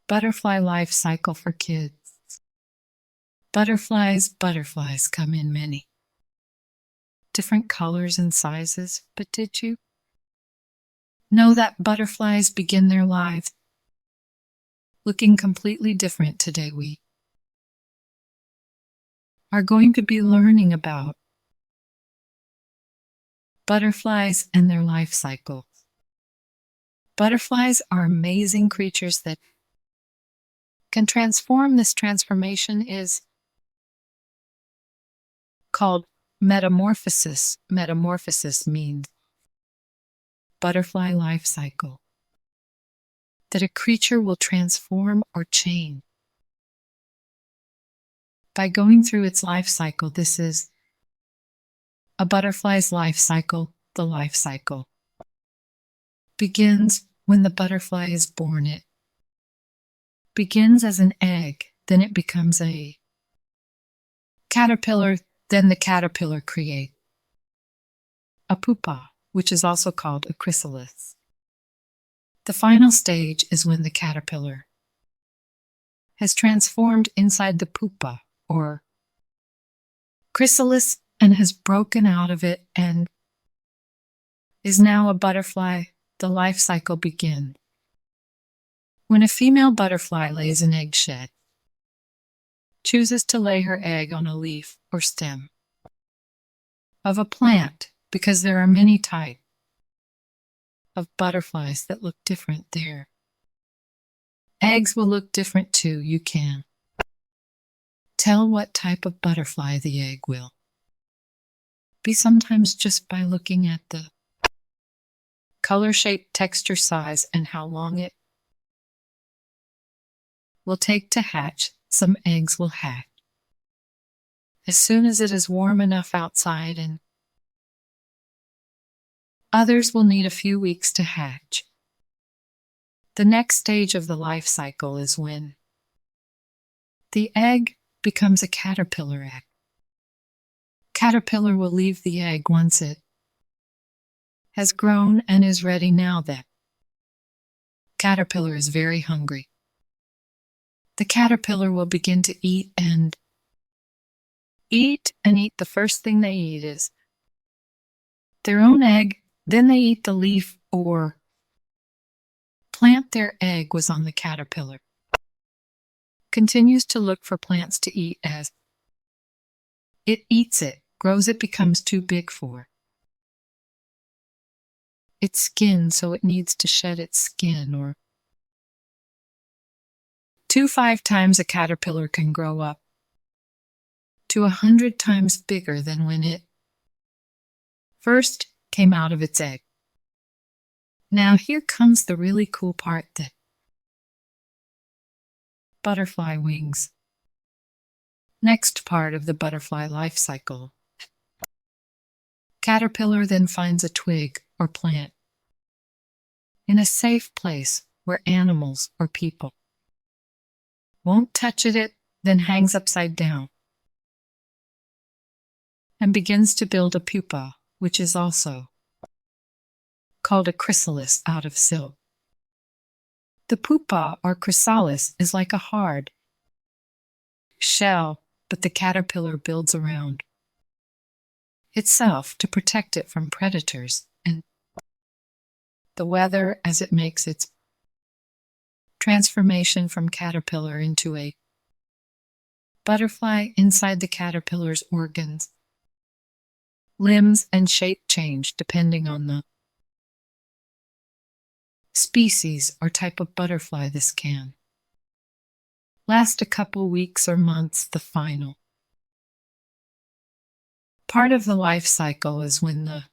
Butterfly life cycle for kids. Butterflies come in many different colors and sizes, but did you know that butterflies begin their lives looking completely different? Today we are going to be learning about butterflies and their life cycle. Butterflies are amazing creatures that can transform. This transformation is called metamorphosis. Metamorphosis means butterfly life cycle, that a creature will transform or change by going through its life cycle. This is a butterfly's life cycle. The life cycle begins when the butterfly is born. It begins as an egg, then it becomes a caterpillar, then the caterpillar creates a pupa, which is also called a chrysalis. The final stage is when the caterpillar has transformed inside the pupa or chrysalis and has broken out of it and is now a butterfly. The life cycle begins when a female butterfly lays an egg shed, chooses to lay her egg on a leaf or stem of a plant, because there are many types of butterflies that look different. Their eggs will look different too. You can tell what type of butterfly the egg will be sometimes just by looking at the color, shape, texture, size, and how long it will take to hatch. Some eggs will hatch as soon as it is warm enough outside, and others will need a few weeks to hatch. The next stage of the life cycle is when the egg becomes a caterpillar egg. Caterpillar will leave the egg once it has grown and is ready. Now that caterpillar is very hungry, the caterpillar will begin to eat and eat. The first thing they eat is their own egg, then they eat the leaf or plant their egg was on. The caterpillar continues to look for plants to eat. As it eats it, grows, it becomes too big for its skin, so it needs to shed its skin, or 5 times a caterpillar can grow up to 100 times bigger than when it first came out of its egg. Now here comes the really cool part, that butterfly wings. Next part of the butterfly life cycle. Caterpillar then finds a twig or plant in a safe place where animals or people won't touch it, then hangs upside down and begins to build a pupa, which is also called a chrysalis, out of silk. The pupa or chrysalis is like a hard shell, but the caterpillar builds around itself to protect it from predators and the weather as it makes its transformation from caterpillar into a butterfly. Inside the caterpillar's organs, limbs, and shape change depending on the species or type of butterfly. This can last a couple weeks or months. The final part of the life cycle is when the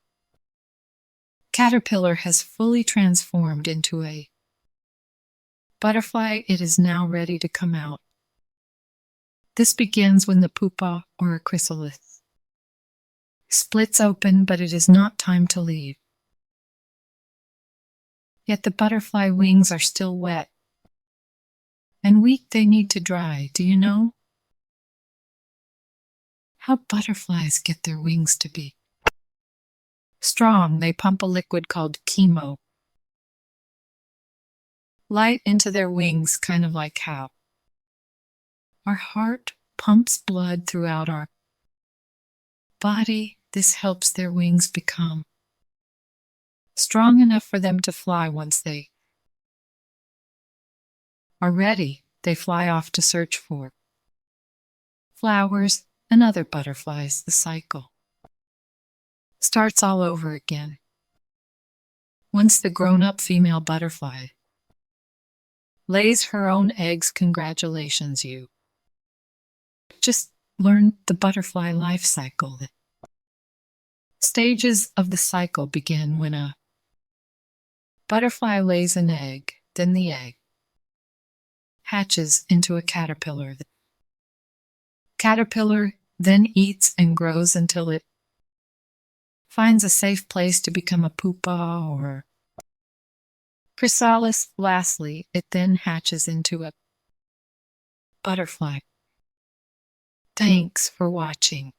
caterpillar has fully transformed into a butterfly. It is now ready to come out. This begins when the pupa or a chrysalis splits open, but it is not time to leave. Yet the butterfly wings are still wet and weak. They need to dry. Do you know how butterflies get their wings to be strong? They pump a liquid called chemo light into their wings, kind of like how our heart pumps blood throughout our body. This helps their wings become strong enough for them to fly. Once they are ready, they fly off to search for flowers and other butterflies. The cycle starts all over again. Once the grown-up female butterfly lays her own eggs, congratulations, you just learned the butterfly life cycle. The stages of the cycle begin when a butterfly lays an egg, then the egg hatches into a caterpillar. The caterpillar then eats and grows until it finds a safe place to become a pupa or chrysalis. Lastly, it then hatches into a butterfly. Thanks for watching.